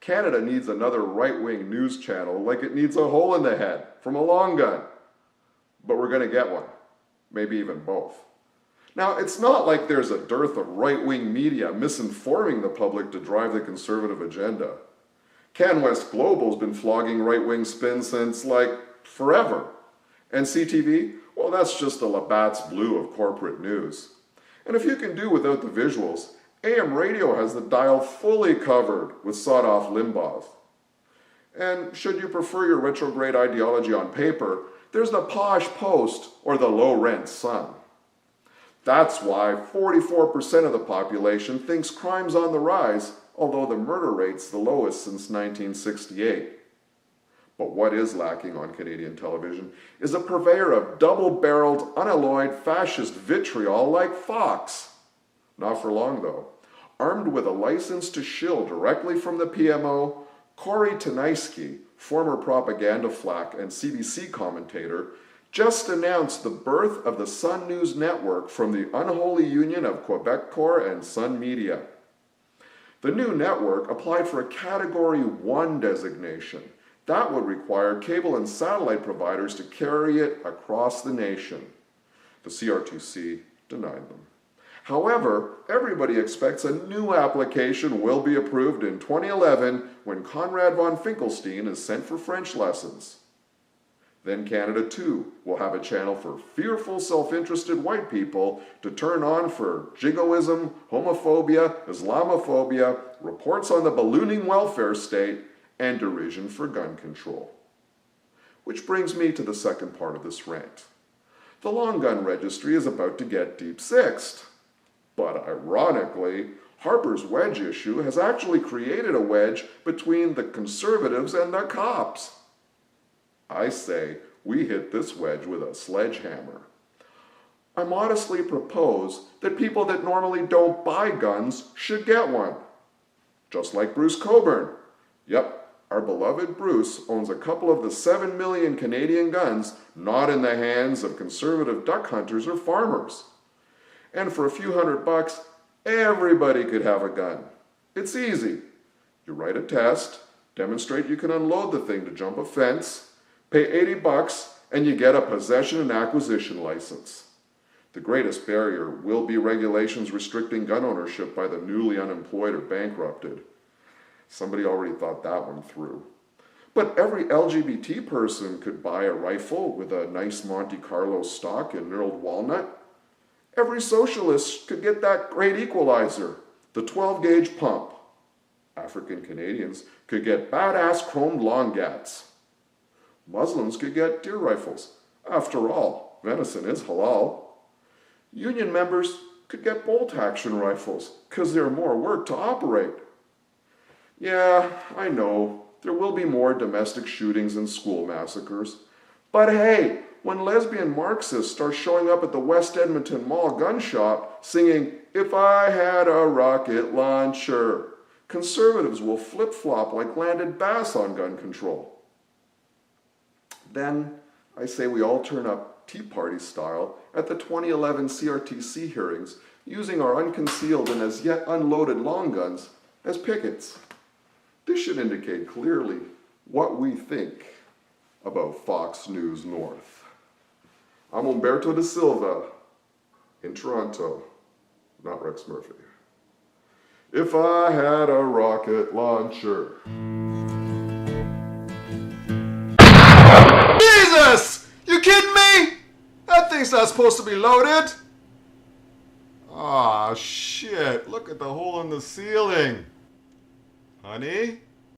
Canada needs another right-wing news channel like it needs a hole in the head from a long gun. But we're going to get one. Maybe even both. Now, it's not like there's a dearth of right-wing media misinforming the public to drive the conservative agenda. CanWest Global's been flogging right-wing spin since, forever. And CTV? Well, that's just the Labatt's Blue of corporate news. And if you can do without the visuals, AM radio has the dial fully covered with sawed-off Limbaughs. And should you prefer your retrograde ideology on paper, there's the posh Post or the low-rent Sun. That's why 44% of the population thinks crime's on the rise, although the murder rate's the lowest since 1968. But what is lacking on Canadian television is a purveyor of double-barreled, unalloyed fascist vitriol like Fox. Not for long, though. Armed with a license to shill directly from the PMO, Corey Tanaisky, former propaganda flack and CBC commentator, just announced the birth of the Sun News Network from the unholy union of Quebecor and Sun Media. The new network applied for a Category 1 designation. That would require cable and satellite providers to carry it across the nation. The CRTC denied them. However, everybody expects a new application will be approved in 2011 when Conrad von Finkelstein is sent for French lessons. Then Canada, too, will have a channel for fearful, self-interested white people to turn on for jingoism, homophobia, Islamophobia, reports on the ballooning welfare state, and derision for gun control. Which brings me to the second part of this rant. The long gun registry is about to get deep-sixed. But ironically, Harper's wedge issue has actually created a wedge between the conservatives and the cops. I say we hit this wedge with a sledgehammer. I modestly propose that people that normally don't buy guns should get one. Just like Bruce Coburn. Yep, our beloved Bruce owns a couple of the 7 million Canadian guns not in the hands of conservative duck hunters or farmers. And for a few $100, everybody could have a gun. It's easy. You write a test, demonstrate you can unload the thing to jump a fence, pay $80, and you get a possession and acquisition license. The greatest barrier will be regulations restricting gun ownership by the newly unemployed or bankrupted. Somebody already thought that one through. But every LGBT person could buy a rifle with a nice Monte Carlo stock and knurled walnut. Every socialist could get that great equalizer, the 12-gauge pump. African Canadians could get badass chromed long gats. Muslims could get deer rifles. After all, venison is halal. Union members could get bolt-action rifles, because they're more work to operate. Yeah, I know, there will be more domestic shootings and school massacres. But hey, when lesbian Marxists start showing up at the West Edmonton Mall gun shop singing, "If I had a rocket launcher," conservatives will flip-flop like landed bass on gun control. Then I say we all turn up Tea Party style at the 2011 CRTC hearings, using our unconcealed and as yet unloaded long guns as pickets. This should indicate clearly what we think about Fox News North. I'm Umberto da Silva in Toronto, not Rex Murphy. If I had a rocket launcher. Jesus! You kidding me? That thing's not supposed to be loaded. Aw, shit. Look at the hole in the ceiling. Honey?